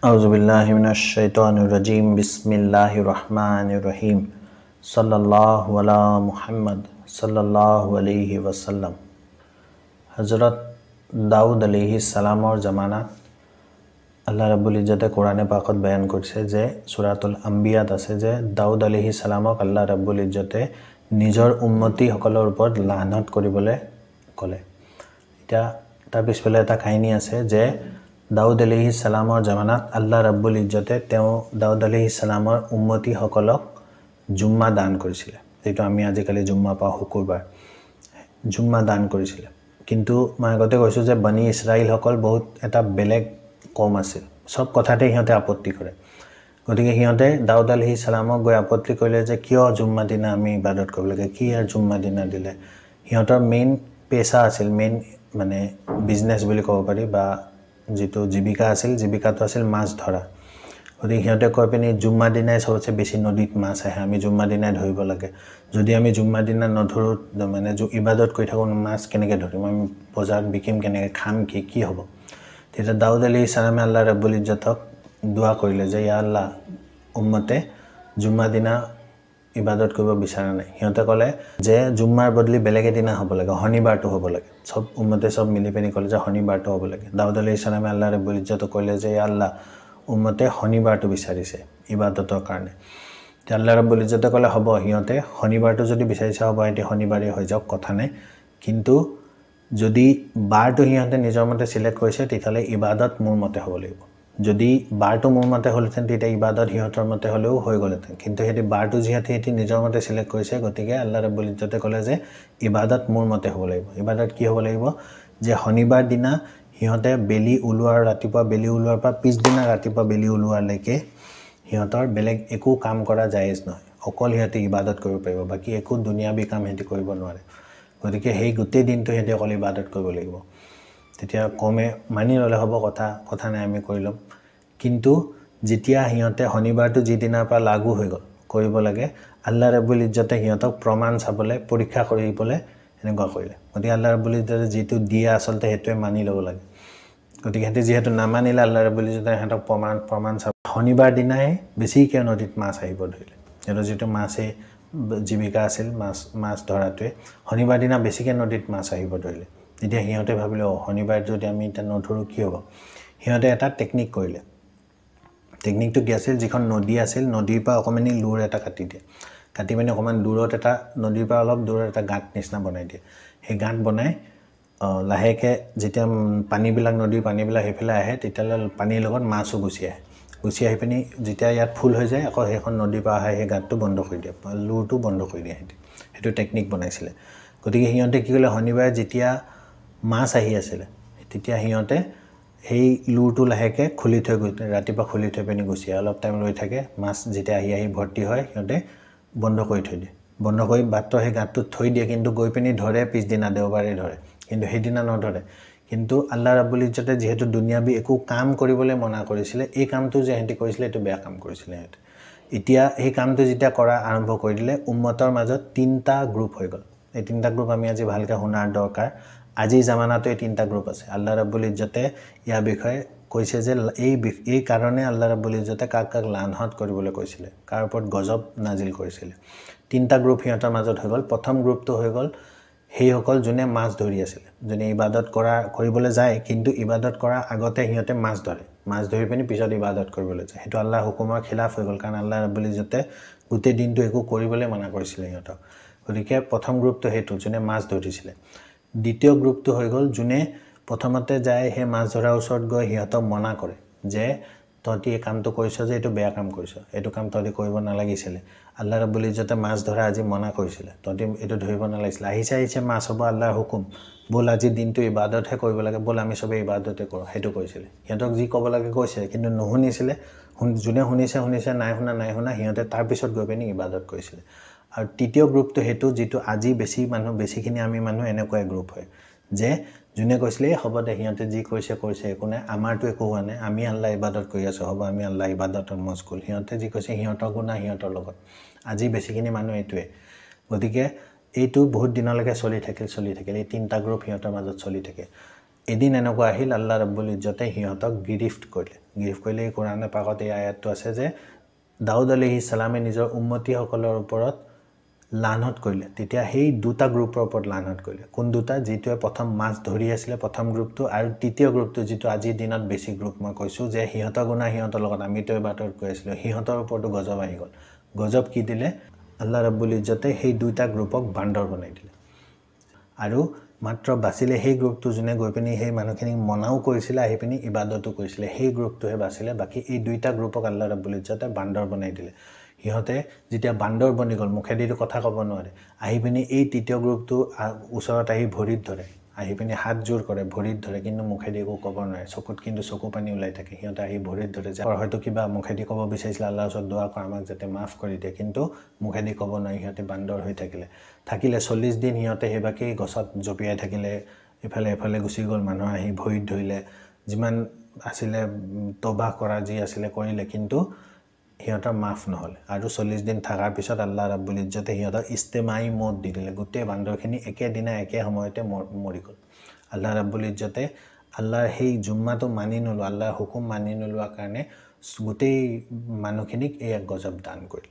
আউযুবিল্লাহি মিনাশ শাইতানিৰ ৰাজিম বিসমিল্লাহিৰ ৰহমানিৰ ৰহিম সাল্লাল্লাহু আলা মুহাম্মদ সাল্লাল্লাহু আলাইহি ওয়াসাল্লাম। হযৰত দাউদ আলাইহিস সালামৰ জামানাত আল্লাহ ৰাব্বুল ইজ্জতে কোৰআনে পাকত বয়ান কৰিছে যে সূৰাতুল আম্বিয়াত আছে যে দাউদ আলাইহিস সালামক আল্লাহ ৰাব্বুল ইজ্জতে নিজৰ উম্মতি সকলৰ ওপৰত লানত কৰিবলৈ ক'লে। এটা তাৰ পিছফালে এটা কাহিনী আছে যে দাউদ আলাইহিস সালামৰ জামানাত আল্লাহ ৰাব্বুল ইজ্জতে দাউদ আলাইহিস সালামৰ উম্মতি সকলক জুম্মা দান কৰিছিল, যেটো আমি আজিকালি জুম্মা পাওঁ শুকুৰবাৰ, জুম্মা দান কৰিছিল। কিন্তু মই আগতে কৈছোঁ যে বনি ইছৰাইল সকল বহুত এটা বেলেগ কম আছিল, সব কথাতে সিহঁতে আপত্তি কৰে। গতিকে সিহঁতে দাউদ আলাইহিস সালামক গৈ আপত্তি কৰিলে যে কিয় জুম্মা দিনা আমি ইবাদত কৰিব লাগে, কি আৰু জুম্মা দিনা দিলে। সিহঁতৰ মেইন পেচা আছিল, মেইন মানে বিজনেছ বুলি ক'ব পাৰি, বা যেটো জীৱিকা আছিল, জীৱিকাটো আছিল মাছ ধৰা। গতিকে সিহঁতে কৈ পিনি জুম্মা দিনাই সবতছে বেছি নদীত মাছ আহে, আমি জুম্মা দিনাই ধৰিব লাগে। যদি আমি জুম্মা দিনা নধৰোঁ, মানে ইবাদত কৰি থাকোঁ, মাছ কেনেকৈ ধৰিম, আমি বজাৰত বিকিম কেনেকৈ, খাম কি হ'ব। তেতিয়া দাউদ আলাইহিস সালামে আল্লাহ ৰাব্বুল ইজ্জতক দোৱা কৰিলে যে ইয়া আল্লাহ, উম্মতে জুম্মা দিনা ইবাদত কৰিব বিচৰা নাই। সিহঁতে ক'লে যে জুম্মাৰ বদলি বেলেগ এদিনা হ'ব লাগে, শনিবাৰটো হ'ব লাগে। সব উম্মতে সব মিলি পিনি ক'লে যে শনিবাৰটো হ'ব লাগে। দাউদ আলাইহিস সালামে আল্লাহ ৰাব্বুল ইজ্জতক ক'লে যে ইয়া আল্লাহ, উম্মতে শনিবাৰটো বিচাৰিছে ইবাদতৰ কাৰণে। তেতিয়া আল্লাহ ৰাব্বুল ইজ্জতে ক'লে হ'ব, সিহঁতে শনিবাৰটো যদি বিচাৰিছে হ'ব, এটি শনিবাৰেই হৈ যাওক, কথা নাই। কিন্তু যদি বাৰটো সিহঁতে নিজৰ মতে চিলেক্ট কৰিছে, তেতিয়াহ'লে ইবাদত মোৰ মতে হ'ব লাগিব। যদি বাৰটো মোৰ মতে হ'লহেঁতেন, তেতিয়া ইবাদত সিহঁতৰ মতে হ'লেও হৈ গ'লহেঁতেন। কিন্তু সিহঁতে বাৰটো যিহেতু নিজৰ মতে চিলেক্ট কৰিছে, গতিকে আল্লাহ ৰাব্বুল ইজ্জতে ক'লে যে ইবাদত মোৰ মতে হ'ব লাগিব। ইবাদত কি হ'ব লাগিব, যে শনিবাৰ দিনা সিহঁতে বেলি ওলোৱাৰ, ৰাতিপুৱা বেলি ওলোৱাৰ পৰা পিছদিনা ৰাতিপুৱা বেলি ওলোৱালৈকে সিহঁতৰ বেলেগ একো কাম কৰা জায়েজ নহয়। অকল সিহঁতে ইবাদত কৰিব পাৰিব, বাকী একো দুনিয়াবী কাম সিহঁতে কৰিব নোৱাৰে। গতিকে সেই গোটেই দিনটো সিহঁতে অকল ইবাদত কৰিব লাগিব। তেতিয়া কমে মানি ল'লে হ'ব, কথা নাই, আমি কৰি ল'ম। কিন্তু যেতিয়া সিহঁতে শনিবাৰটো যিদিনাৰ পৰা লাগু হৈ গ'ল, কৰিব লাগে, আল্লাহ ৰাব্বুল ইজ্জতে সিহঁতক প্ৰমাণ চাবলৈ, পৰীক্ষা কৰিবলৈ এনেকুৱা কৰিলে। গতিকে আল্লাহ ৰাব্বুল ইজ্জতে যিটো দিয়ে আচলতে সেইটোৱে মানি ল'ব লাগে। গতিকে সিহঁতে যিহেতু নামানিলে, আল্লাহ ৰাব্বুল ইজ্জতে সিহঁতক প্ৰমাণ চাব। শনিবাৰ দিনাই বেছিকৈ নদীত মাছ আহিব ধৰিলে। সিহঁতৰ যিটো মাছে জীৱিকা আছিল, মাছ ধৰাটোৱে, শনিবাৰ দিনা বেছিকৈ নদীত মাছ আহিব ধৰিলে। তেতিয়া সিহঁতে ভাবিলে, শনিবাৰ যদি আমি এতিয়া নধৰোঁ কি হ'ব। সিহঁতে এটা টেকনিক কৰিলে। টেকনিকটো কি আছিল, যিখন নদী আছিল, নদীৰ পৰা অকণমানি লুৰ এটা কাটি দিয়ে, কাটি পিনি অকণমান দূৰত এটা, নদীৰ পৰা অলপ দূৰত এটা গাঁত নিচিনা বনাই দিয়ে। সেই গাঁত বনাই লাহেকৈ যেতিয়া পানীবিলাক, নদীৰ পানীবিলাক সেইফালে আহে, তেতিয়াহ'লে পানীৰ লগত মাছো গুচি আহি পিনি যেতিয়া ইয়াত ফুল হৈ যায়, আকৌ সেইখন নদীৰ পৰা আহে সেই গাঁতটো বন্ধ কৰি দিয়ে, লুৰটো বন্ধ কৰি দিয়ে সিহঁতে। সেইটো টেকনিক বনাইছিলে। গতিকে সিহঁতে কি কৰিলে, শনিবাৰে যেতিয়া মাছ আহি আছিলে, তেতিয়া সিহঁতে সেই লুৰটো লাহেকৈ খুলি থৈ ৰাতিপুৱা খুলি থৈ পিনি গুচি আহে। অলপ টাইম ৰৈ থাকে, মাছ যেতিয়া আহি ভৰ্তি হয়, সিহঁতে বন্ধ কৰি থৈ দিয়ে। বন্ধ কৰি বাটৰ সেই গাঁতটোত থৈ দিয়ে, কিন্তু গৈ পিনি ধৰে পিছদিনা, দেওবাৰে ধৰে, কিন্তু সেইদিনা নধৰে। কিন্তু আল্লাহ ৰাব্বুল ইজ্জতে যিহেতু দুনিয়াবী একো কাম কৰিবলৈ মনা কৰিছিলে, এই কামটো যে সিহঁতে কৰিছিলে, এইটো বেয়া কাম কৰিছিলে সিহঁতে। এতিয়া সেই কামটো যেতিয়া কৰা আৰম্ভ কৰি দিলে, উম্মতৰ মাজত 3টা গ্ৰুপ হৈ গ'ল। এই 3টা গ্ৰুপ আমি আজি ভালকৈ শুনাৰ দৰকাৰ। আজিৰ জামানাতো এই 3টা গ্ৰুপ আছে। আল্লাহ ৰাব্বুল ইজ্জতে ইয়াৰ বিষয়ে কৈছে যে এই কাৰণে আল্লাহ ৰাব্বুল ইজ্জতে কাক লানত কৰিবলৈ কৈছিলে, কাৰ ওপৰত গজব নাজিল কৰিছিলে। 3টা গ্ৰুপ সিহঁতৰ মাজত হৈ গ'ল। প্ৰথম গ্ৰুপটো হৈ গ'ল সেইসকল যোনে মাছ ধৰি আছিলে, যোনে ইবাদত কৰিবলৈ যায়, কিন্তু ইবাদত কৰাৰ আগতে সিহঁতে মাছ ধৰে, মাছ ধৰি পিনি পিছত ইবাদত কৰিবলৈ যায়। সেইটো আল্লাহৰ হুকুমৰ খিলাফ হৈ গ'ল, কাৰণ আল্লাহ ৰাব্বুল ইজ্জতে গোটেই দিনটো একো কৰিবলৈ মানা কৰিছিলে সিহঁতক। গতিকে প্ৰথম গ্ৰুপটো সেইটো, যোনে মাছ ধৰিছিলে। দ্বিতীয় গ্ৰুপটো হৈ গ'ল যোনে প্ৰথমতে যায়, সেই মাছ ধৰাৰ ওচৰত গৈ সিহঁতক মনা কৰে যে তহঁতি এই কামটো কৰিছ যে এইটো বেয়া কাম কৰিছ, এইটো কাম তহঁতি কৰিব নালাগিছিলে। আল্লাহ ৰাব্বুল ইজ্জতে মাছ ধৰা আজি মনা কৰিছিলে, তহঁতি এইটো ধৰিব নালাগিছিলে। আহিছে মাছ হ'ব, আল্লাহৰ হুকুম, ব'ল আজিৰ দিনটো ইবাদতহে কৰিব লাগে, ব'ল আমি চবেই ইবাদতে কৰোঁ, সেইটো কৈছিলে। সিহঁতক যি ক'ব লাগে কৈছে, কিন্তু নুশুনিছিলে। যোনে শুনিছে, নাই শুনা, সিহঁতে তাৰপিছত গৈ পিনি ইবাদত কৰিছিলে। আৰু তৃতীয় গ্ৰুপটো সেইটো, যিটো আজি বেছিখিনি আমি মানুহ এনেকুৱাই গ্ৰুপ হয়, যে যোনে কৈছিলে হ'ব দে, সিহঁতে যি কৰিছে একো নাই, আমাৰতো একো হোৱা নাই, আমি আল্লাহ ইবাদত কৰি আছোঁ, হ'ব আমি আল্লাহ ইবাদতত মছগুল, সিহঁতে যি কৈছে সিহঁতৰ গুনাহ সিহঁতৰ লগত। আজি বেছিখিনি মানুহ এইটোৱে। গতিকে এইটো বহুত দিনলৈকে চলি থাকিল। এই 3টা গ্ৰুপ সিহঁতৰ মাজত চলি থাকে। এদিন এনেকুৱা আহিল, আল্লাহ ৰাব্বুল ইজ্জতে সিহঁতক গিৰিফ্ট কৰিলে, গিৰফ কৰিলে। এই কোৰাণ পাকত এই আয়াতটো আছে যে দাউদ আলাইহিছ সালামে নিজৰ উম্মতীসকলৰ ওপৰত লানত কৰিলে, তেতিয়া সেই দুটা গ্ৰুপৰ ওপৰত লানত কৰিলে। কোন দুটা? যিটোৱে প্ৰথম মাছ ধৰি আছিলে প্ৰথম গ্ৰুপটো, আৰু তৃতীয় গ্ৰুপটো যিটো আজিৰ দিনত বেছি গ্ৰুপ মই কৈছোঁ যে সিহঁতৰ গুণা সিহঁতৰ লগত, আমিতো এবাৰত কৈ আছিলোঁ, সিহঁতৰ ওপৰতো গজব আহি গ'ল। গজব কি দিলে? আল্লাহ ৰাব্বুল ইজ্জতে সেই দুটা গ্ৰুপক বান্দৰ বনাই দিলে। আৰু মাত্ৰ বাচিলে সেই গ্ৰুপটো, যোনে গৈ পিনি সেই মানুহখিনিক মনাও কৰিছিলে, আহি পিনি ইবাদতো কৰিছিলে, সেই গ্ৰুপটোহে বাচিলে। বাকী এই দুইটা গ্ৰুপক আল্লাহ ৰাব্বুল ইজ্জতে বান্দৰ বনাই দিলে। সিহঁতে যেতিয়া বান্দৰ বনি গ'ল, মুখেদিতো কথা ক'ব নোৱাৰে, আহি পিনি এই তৃতীয় গ্ৰুপটো ওচৰত আহি ভৰিত ধৰে, আহি পিনি হাত জোৰ কৰে, ভৰিত ধৰে, কিন্তু মুখেদি একো ক'ব নোৱাৰে, চকুত কিন্তু চকু পানী ওলাই থাকে। সিহঁতে আহি ভৰিত ধৰে যে হয়তো কিবা মুখেদি ক'ব বিচাৰিছিলে, আল্লাহৰ ওচৰত দোৱা কৰা আমাক যাতে মাফ কৰি দিয়ে, কিন্তু মুখেদি ক'ব নোৱাৰি, সিহঁতে বান্দৰ হৈ থাকিলে 40 দিন সিহঁতে সেইবাকেই গছত জঁপিয়াই থাকিলে, ইফালে এফালে গুচি গ'ল, মানুহ আহি ভৰিত ধৰিলে, যিমান আছিলে তবা কৰা যি আছিলে কৰিলে, কিন্তু সিহঁতৰ মাফ নহ'ল। আৰু 40 দিন থকাৰ পিছত আল্লাহ ৰাব্বুল ইজ্জতে সিহঁতক ইস্তেমাই মত দি দিলে। গোটেই বান্দৰখিনি একেদিনা একে সময়তে মৰি গ'ল। আল্লাহ ৰাব্বুল ইজ্জতে আল্লাহৰ সেই জুম্মাটো মানি নলোৱা, আল্লাহৰ হুকুম মানি নোলোৱাৰ কাৰণে গোটেই মানুহখিনিক এই গজব দান কৰিলে।